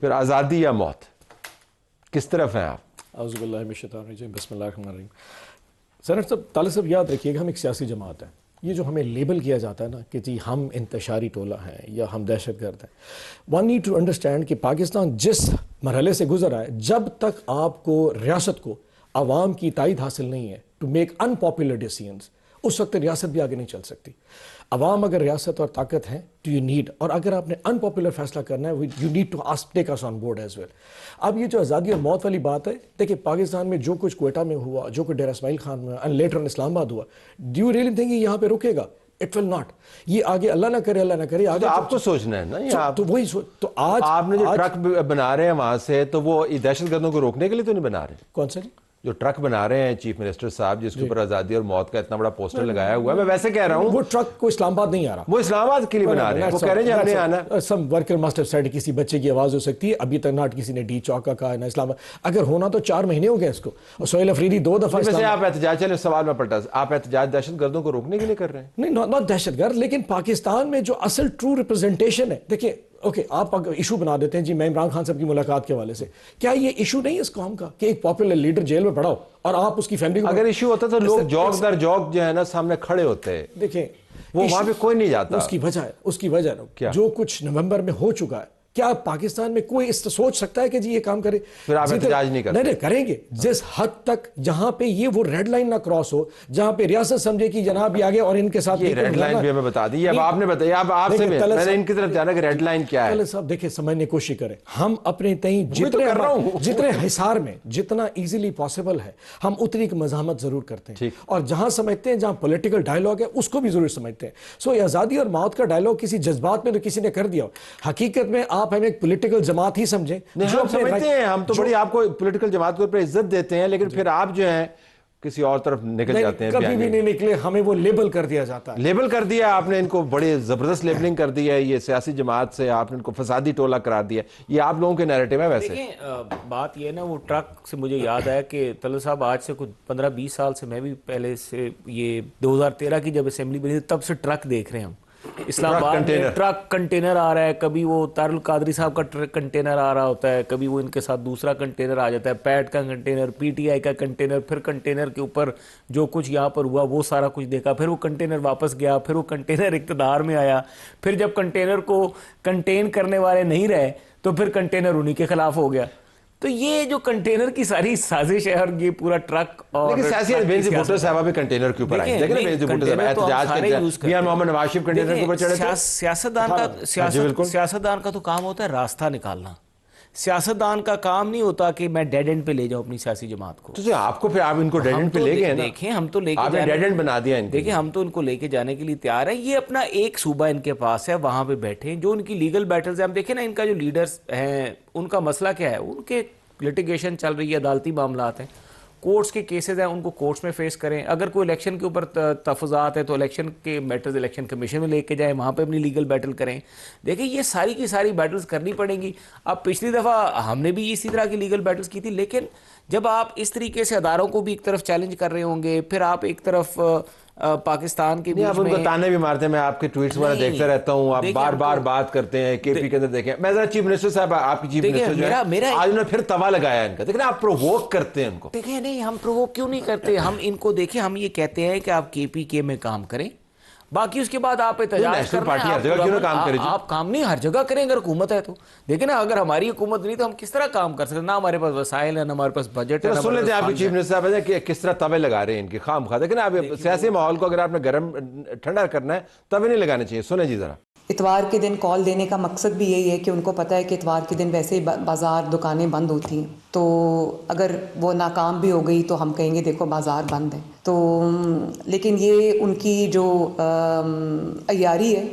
پھر آزادی یا موت کس طرف ہیں آپ؟ اعوذ باللہ من الشیطان الرجیم، بسم اللہ الرحمن الرحیم۔ سینیٹر صاحب، طالب صاحب یاد رکھیے گا ہم ایک سیاسی جماعت ہیں۔ یہ جو ہمیں لیبل کیا جاتا ہے نا کہ جی ہم انتشاری ٹولہ ہیں یا ہم دہشت گرد ہیں، ون نیڈ ٹو انڈرسٹینڈ کہ پاکستان جس مرحلے سے گزرا ہے، جب تک آپ کو ریاست کو عوام کی تائید حاصل نہیں ہے to make unpopular decisions, اس وقت ریاست بھی آگے نہیں چل سکتی۔ عوام اگر ریاست اور طاقت ہے تو یو نیڈ، اور اگر آپ نے ان پاپولر فیصلہ کرنا ہے you need to take us on board as well. اب یہ جو آزادی اور موت والی بات ہے، دیکھیں پاکستان میں جو کچھ کوئٹہ میں ہوا، جو کچھ ڈیرہ اسماعیل خان میں اینڈ لیٹر اسلام آباد ہوا، ڈو یو ریئلی تھنک یہاں پہ رکے گا؟ It will not. یہ آگے اللہ نہ کرے، اللہ نہ کرے آگے آپ کو سوچنا ہے نا، تو وہی تو آج آپ نے جو ٹرک بنا رہے ہیں وہاں سے، تو وہ دہشت گردوں کو روکنے کے لیے تو نہیں بنا رہے؟ کون سا جی؟ جو ٹرک بنا رہے ہیں چیف منسٹر صاحب، جس کے اوپر آزادی اور موت کا اتنا بڑا پوسٹر لگایا ہوا ہے، میں ویسے کہہ رہا ہوں وہ ٹرک کو اسلام آباد نہیں آ رہا، وہ اسلام آباد کے لیے بنا رہے ہیں، وہ کہہ رہے ہیں ہم نے آنا۔ سم ورکر مسٹ ہیو سیڈ کسی بچے کی آواز ہو سکتی ہے، ابھی تک ناٹ کسی نے ڈی چوک کا کہا ہے نہ اسلام آباد۔ اگر ہونا تو 4 مہینے ہو گئے اس کو، اور سہیل افریدی 2 دفعہ ویسے آپ احتجاج، چلے سوال میں پلٹا، آپ احتجاج دہشت گردوں کو روکنے کے لیے کر رہے ہیں؟ نہیں، ناٹ دہشت گرد، لیکن پاکستان میں جو اصل ٹرو ریپرزنٹیشن ہے، دیکھیں اوکے آپ اگر ایشو بنا دیتے ہیں جی میں عمران خان صاحب کی ملاقات کے حوالے سے، کیا یہ ایشو نہیں ہے اس قوم کا کہ ایک پاپولر لیڈر جیل میں پڑا ہو اور آپ اس کی فیملی کو؟ اگر ایشو ہوتا تو لوگ جوک در جوک جو ہے نا سامنے کھڑے ہوتے ہیں، دیکھیں وہ وہاں پہ کوئی نہیں جاتا۔ اس کی وجہ ہے جو کچھ نومبر میں ہو چکا ہے، کیا پاکستان میں کوئی سوچ سکتا ہے کہ جی یہ کام کرے؟ پھر آپ احتجاج نہیں کرتے؟ نہیں کریں گے جس حد تک جہاں پہ یہ وہ ریڈ لائن نہ کراس ہو، جہاں پہ ریاست سمجھے کہ جناب یہ آگے اور ان کے ساتھ یہ ریڈ لائن بھی ہمیں بتا دی، اب آپ نے بتایا، اب آپ سے میں نے ان کی طرف جانا کہ ریڈ لائن کیا ہے۔ طلعت صاحب دیکھیں سمجھنے کی کوشش کریں، ہم اپنے تئیں جتنے حصار میں جتنا ایزیلی پاسبل ہے ہم اتنی مزاحمت ضرور کرتے ہیں، اور جہاں سمجھتے ہیں جہاں پولیٹیکل ڈائلاگ ہے اس کو بھی ضرور سمجھتے ہیں۔ سو آزادی اور موت کا ڈائلاگ کسی جذبات میں تو کسی نے کر دیا ہو، حقیقت میں آپ ہمیں ایک پولیٹیکل جماعت ہی سمجھیں۔ ہم سمجھتے ہیں، ہم تو بڑی آپ کو پولیٹیکل جماعت کے اوپر عزت دیتے ہیں، لیکن پھر آپ جو ہیں کسی اور طرف نکل جاتے ہیں۔ کبھی بھی نہیں نکلے، ہمیں وہ لیبل کر دیا جاتا ہے۔ لیبل کر دیا آپ نے، ان کو بڑی زبردست لیبلنگ کر دی ہے، یہ سیاسی جماعت سے آپ نے ان کو فسادی ٹولہ قرار دیا، یہ آپ لوگوں کے نیریٹو ہے۔ ویسے دیکھیں بات یہ ہے نا، وہ ٹرک سے مجھے یاد آیا کہ طلعت صاحب آج سے کچھ 15-20 سال سے، میں بھی پہلے سے، یہ 2013 کی جب اسمبلی بنی تب سے ٹرک دیکھ رہے ہیں ہم اسلام آباد میں۔ ٹرک کنٹینر آ رہا ہے، کبھی وہ طاہر القادری صاحب کا کنٹینر آ رہا ہوتا ہے، کبھی وہ ان کے ساتھ دوسرا کنٹینر آ جاتا ہے، پیٹ کا کنٹینر، پی ٹی آئی کا کنٹینر، پھر کنٹینر کے اوپر جو کچھ یہاں پر ہوا وہ سارا کچھ دیکھا، پھر وہ کنٹینر واپس گیا، پھر وہ کنٹینر اقتدار میں آیا، پھر جب کنٹینر کو کنٹین کرنے والے نہیں رہے تو پھر کنٹینر انہی کے خلاف ہو گیا۔ تو یہ جو کنٹینر کی ساری سازش ہے اور یہ پورا ٹرک، اور لیکن سیاسی بینظیر بھٹو صاحبہ بھی کنٹینر کے اوپر آئے، دیکھیں نا بینظیر بھٹو صاحب احتجاج کے میاں محمد نواز شریف کنٹینر کے اوپر چڑھے تھے۔ سیاستدان کا تو کام ہوتا ہے راستہ نکالنا، سیاستدان کا کام نہیں ہوتا کہ میں ڈیڈ اینڈ پہ لے جاؤں اپنی سیاسی جماعت کو۔ تو آپ کو پھر آپ ان کو ڈیڈ اینڈ پہ لے گئے نا، دیکھیں ہم تو لے کے آپ نے ڈیڈ اینڈ بنا دیا ان کو۔ دیکھیں ہم تو ان کو لے کے جانے کے لیے تیار ہیں، یہ اپنا ایک صوبہ ان کے پاس ہے، وہاں پہ بیٹھے جو ان کی لیگل بیٹلز ہیں۔ ہم دیکھیں نا ان کا جو لیڈرز ہیں ان کا مسئلہ کیا ہے، ان کے لٹیگیشن چل رہی ہے، عدالتی معاملات ہیں، کورٹس کے کیسز ہیں، ان کو کورٹس میں فیس کریں۔ اگر کوئی الیکشن کے اوپر تفاوضات ہے تو الیکشن کے میٹرز الیکشن کمیشن میں لے کے جائیں، وہاں پہ اپنی لیگل بیٹل کریں۔ دیکھیں یہ ساری کی ساری بیٹلز کرنی پڑیں گی۔ اب پچھلی دفعہ ہم نے بھی اسی طرح کی لیگل بیٹلز کی تھی، لیکن جب آپ اس طریقے سے اداروں کو بھی ایک طرف چیلنج کر رہے ہوں گے، پھر آپ ایک طرف پاکستان کے بیچ میں، آپ ان کو تانے بھی مارتے ہیں، میں آپ کے ٹویٹس وغیرہ دیکھتا رہتا ہوں، آپ بار بار بات کرتے ہیں کے پی کے اندر۔ دیکھیں میں ذرا چیف منسٹر صاحب، آپ کی چیف منسٹر جو ہے آج انہوں نے پھر توا لگایا ان کا، دیکھیں آپ پرووک کرتے ہیں ان کو۔ دیکھیں نہیں ہم پرووک کیوں نہیں کرتے، ہم ان کو دیکھیں، ہم یہ کہتے ہیں کہ آپ کے پی کے میں کام کریں، باقی اس کے بعد آپ احتجاج کریں، آپ کام نہیں ہر جگہ کریں اگر حکومت ہے تو۔ دیکھیں نا اگر ہماری حکومت نہیں تو ہم کس طرح کام کر سکتے ہیں؟ نہ ہمارے پاس وسائل ہیں، نہ ہمارے پاس بجٹ ہے۔ سن لیتے ہیں آپ کی چیف منسٹر صاحب کہ کس طرح توے لگا رہے ہیں ان کی خام خواہ۔ دیکھیں آپ سیاسی ماحول کو اگر آپ نے گرم ٹھنڈا کرنا ہے توے نہیں لگانے چاہیے۔ سنیں جی ذرا۔ اتوار کے دن کال دینے کا مقصد بھی یہی ہے کہ ان کو پتہ ہے کہ اتوار کے دن ویسے ہی بازار دکانیں بند ہوتی ہیں، تو اگر وہ ناکام بھی ہو گئی تو ہم کہیں گے دیکھو بازار بند ہے۔ تو لیکن یہ ان کی جو عیاری ہے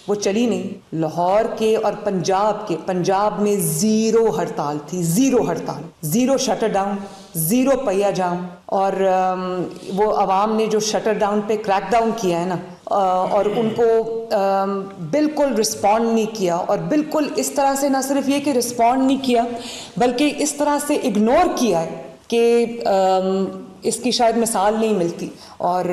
وہ چلی نہیں۔ لاہور کے اور پنجاب میں زیرو ہڑتال تھی، زیرو ہڑتال، زیرو شٹر ڈاؤن، زیرو پہیا جام، اور وہ عوام نے جو شٹر ڈاؤن پہ کریک ڈاؤن کیا ہے نا، اور ان کو بالکل رسپونڈ نہیں کیا، اور بالکل اس طرح سے نہ صرف یہ کہ رسپونڈ نہیں کیا بلکہ اس طرح سے اگنور کیا ہے کہ اس کی شاید مثال نہیں ملتی. اور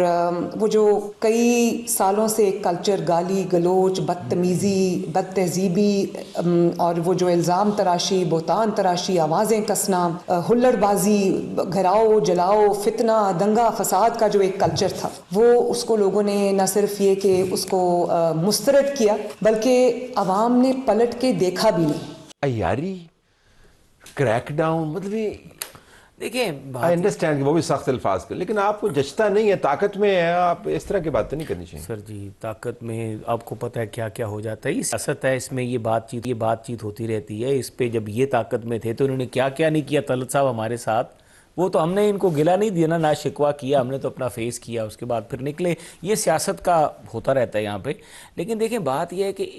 وہ جو کئی سالوں سے کلچر گالی گلوچ بدتمیزی بد تہذیبی اور وہ جو الزام تراشی بہتان تراشی آوازیں کسنا ہلڑ بازی گھراؤ جلاؤ فتنہ دنگا فساد کا جو ایک کلچر تھا وہ اس کو لوگوں نے نہ صرف یہ کہ اس کو مسترد کیا بلکہ عوام نے پلٹ کے دیکھا بھی نہیں. عیاری کریک ڈاؤن مطلب دیکھیں آئی انڈرسٹینڈ کہ وہ بھی سخت الفاظ کر لیکن آپ کو جچتا نہیں ہے طاقت میں ہے آپ اس طرح کی باتیں نہیں کرنی چاہیے. سر جی طاقت میں آپ کو پتہ ہے کیا کیا ہو جاتا ہے. یہ سیاست ہے اس میں یہ بات چیت ہوتی رہتی ہے. اس پہ جب یہ طاقت میں تھے تو انہوں نے کیا کیا نہیں کیا طلعت صاحب ہمارے ساتھ. وہ تو ہم نے ان کو گلا نہیں دیا نا شکوہ کیا ہم نے تو اپنا فیس کیا اس کے بعد پھر نکلے. یہ سیاست کا ہوتا رہتا ہے یہاں پہ. لیکن دیکھیں بات یہ ہے کہ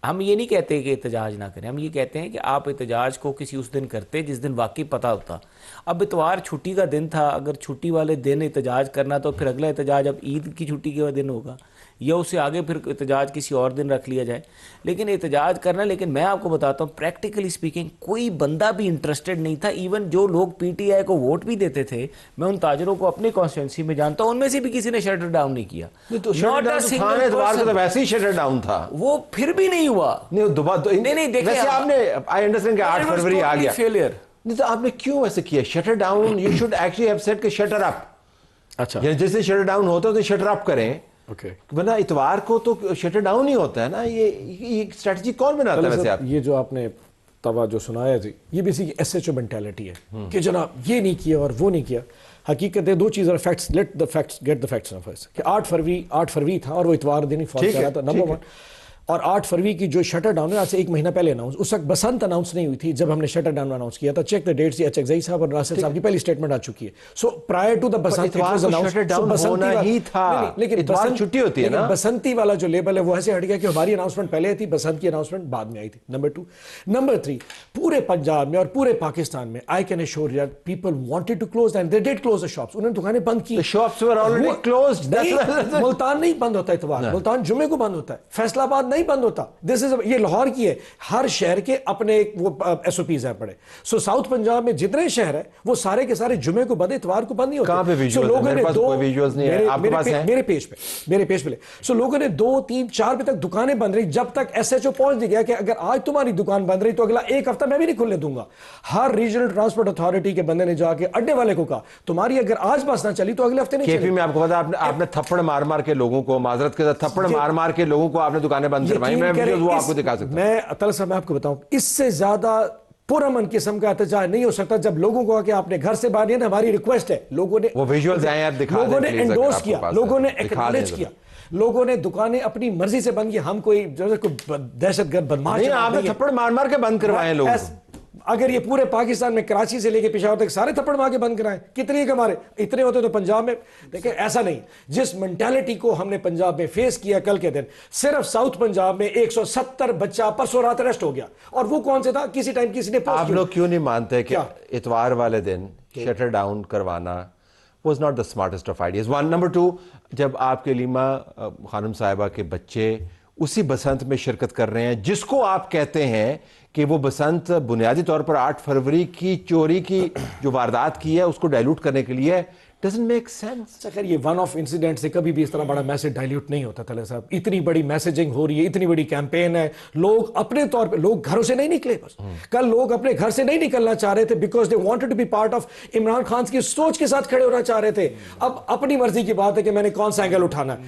ہم یہ نہیں کہتے کہ احتجاج نہ کریں. ہم یہ کہتے ہیں کہ آپ احتجاج کو کسی اس دن کرتے جس دن واقعی پتہ ہوتا. اب اتوار چھٹی کا دن تھا. اگر چھٹی والے دن احتجاج کرنا تو پھر اگلا احتجاج اب عید کی چھٹی کے دن ہوگا یا اس سے آگے پھر احتجاج کسی اور دن رکھ لیا جائے. لیکن احتجاج کرنا لیکن میں آپ کو بتاتا ہوں پریکٹیکلی سپیکنگ کوئی بندہ بھی انٹرسٹڈ نہیں تھا. ایون جو لوگ پی ٹی آئی کو ووٹ بھی دیتے تھے میں ان تاجروں کو اپنی کانسٹیٹوئنسی میں جانتا ہوں ان میں سے بھی کسی نے شٹر ڈاؤن نہیں کیا. ویسے ہی شٹر ڈاؤن تھا وہ پھر بھی نہیں ہوا. نہیں دیکھیں آپ نے آئی انڈرسٹینڈ کہ 8 فروری آ گیا فیلئر نہیں تو آپ نے کیوں ایسے کیا. Shutter down you should actually have said کہ شٹر اپ. اچھا یعنی جیسے شٹر ڈاؤن ہوتا ہے تو شٹر اپ کریں. ورنہ اتوار کو تو شٹر ڈاؤن ہی ہوتا ہے نا. یہ اسٹریٹجی کون بناتا ہے ویسے آپ. یہ جو آپ نے توا جو سنایا جی یہ basically S H O mentality ہے کہ جناب یہ نہیں کیا اور وہ نہیں کیا. حقیقت ہے دو چیزیں facts let the facts get the facts first کہ 8 فروری تھا اور وہ اتوار دن ہی فال کر رہا تھا نمبر 1. اور 8 فروری کی جو شٹر ڈاؤن ہے آج سے 1 مہینہ پہلے اناؤنس اس وقت بسنت اناؤنس نہیں ہوئی تھی جب ہم نے شٹر ڈاؤن اناؤنس کیا تھا. چیک دا ڈیٹس ایچ ایگزائی صاحب اور ناصر صاحب کی پہلی اسٹیٹمنٹ آ چکی ہے. So prior to the Basant shutter down ہونا ہی تھا لیکن اتوار چھٹی ہوتی ہے نا. بسنتی والا جو لیبل ہے وہ ایسے ہٹ گیا کہ ہماری اناؤنسمنٹ پہلے تھی بسنت کی اناؤنسمنٹ بعد میں آئی تھی. نمبر 2 نمبر 3 پورے پنجاب میں اور پورے پاکستان میں I can assure you people wanted to close and they did close the shops. انہوں نے دکانیں بند کی. Shops were already closed. Multan نہیں بند ہوتا اتوار. ملتان جمعے کو بند ہوتا ہے. فیصل آباد نہیں بند ہوتا. یہ لاہور کی ہے. ہر شہر کے اپنے وہ ایس او پیز ہیں پڑے. سو ساؤتھ پنجاب میں جتنے شہر ہیں وہ سارے کے سارے جمعے کو بند اتوار کو بند نہیں ہوتے. کہاں پہ ویژوئل ہے؟ میرے پاس کوئی ویژوئلز نہیں ہے. آپ کے پاس ہیں؟ میرے پیج پہ. سو لوگوں نے 2 3 4 بجے تک دکانیں بند رہی جب تک ایس ایچ او پہنچ نہیں گیا کہ اگر آج تمہاری دکان بند رہی تو اگلا 1 ہفتہ میں بھی نہیں کھلنے دوں گا. ہر ریجنل ٹرانسپورٹ اتھارٹی کے بندے نے جا کے اڈے والے کو کہا تمہاری اگر آج بس نہ چلی تو اگلے ہفتے نہیں چلی. کیفی میں آپ کو پتا آپ نے تھپڑ مار کے لوگوں کو معذرت کے ساتھ تھپڑ مار کے لوگوں کو آپ نے دکانیں بند کروائی. میں ویڈیوز وہ آپ کو دکھا سکتا ہوں. میں آپ کو بتاؤں اس سے زیادہ پرامن قسم کا احتجاج نہیں ہو سکتا جب لوگوں کو کہ آپ نے گھر سے باہر نہیں. ہماری ریکویسٹ ہے لوگوں نے وہ ویژوئلز ہیں یار دکھا دیں. لوگوں نے انڈورس کیا لوگوں نے ایکنالج کیا لوگوں نے دکانیں اپنی مرضی سے بند کی. ہم کوئی دہشت گرد بدماش نہیں آپ نے تھپڑ مار کے بند کروائے لوگوں. اگر یہ پورے پاکستان میں کراچی سے لے کے پشاور تک سارے تھپڑ مار کے بند کرائیں کتنے کہ ہمارے اتنے ہوتے تو پنجاب میں. دیکھیں ایسا نہیں. جس مینٹالٹی کو ہم نے پنجاب میں فیس کیا کل کے دن صرف ساؤتھ پنجاب میں 170 بچہ پرسوں رات اریسٹ ہو گیا. اور وہ کون سے تھا کسی ٹائم کسی نے آپ لوگ کیوں نہیں مانتے کہ اتوار والے دن شٹر ڈاؤن کروانا was not the smartest of ideas. 1 number 2 جب آپ کے لیما خانم صاحبہ کے بچے اسی بسنت میں شرکت کر رہے ہیں جس کو آپ کہتے ہیں کہ وہ بسنت بنیادی طور پر 8 فروری کی چوری کی جو واردات کی ہے اس کو ڈائلوٹ کرنے کے لیے doesn't make sense. خیر یہ ون آف انسیڈنٹ سے کبھی بھی اس طرح بڑا میسج ڈائلیوٹ نہیں ہوتا طلعت صاحب. اتنی بڑی میسیجنگ ہو رہی ہے اتنی بڑی کیمپین ہے. لوگ اپنے طور پہ لوگ گھروں سے نہیں نکلے. بس کل لوگ اپنے گھر سے نہیں نکلنا چاہ رہے تھے because they wanted to be part of Imran Khan کی سوچ کے ساتھ کھڑے ہونا چاہ رہے تھے. اب اپنی مرضی کی بات ہے کہ میں نے کون سا اینگل اٹھانا ہے.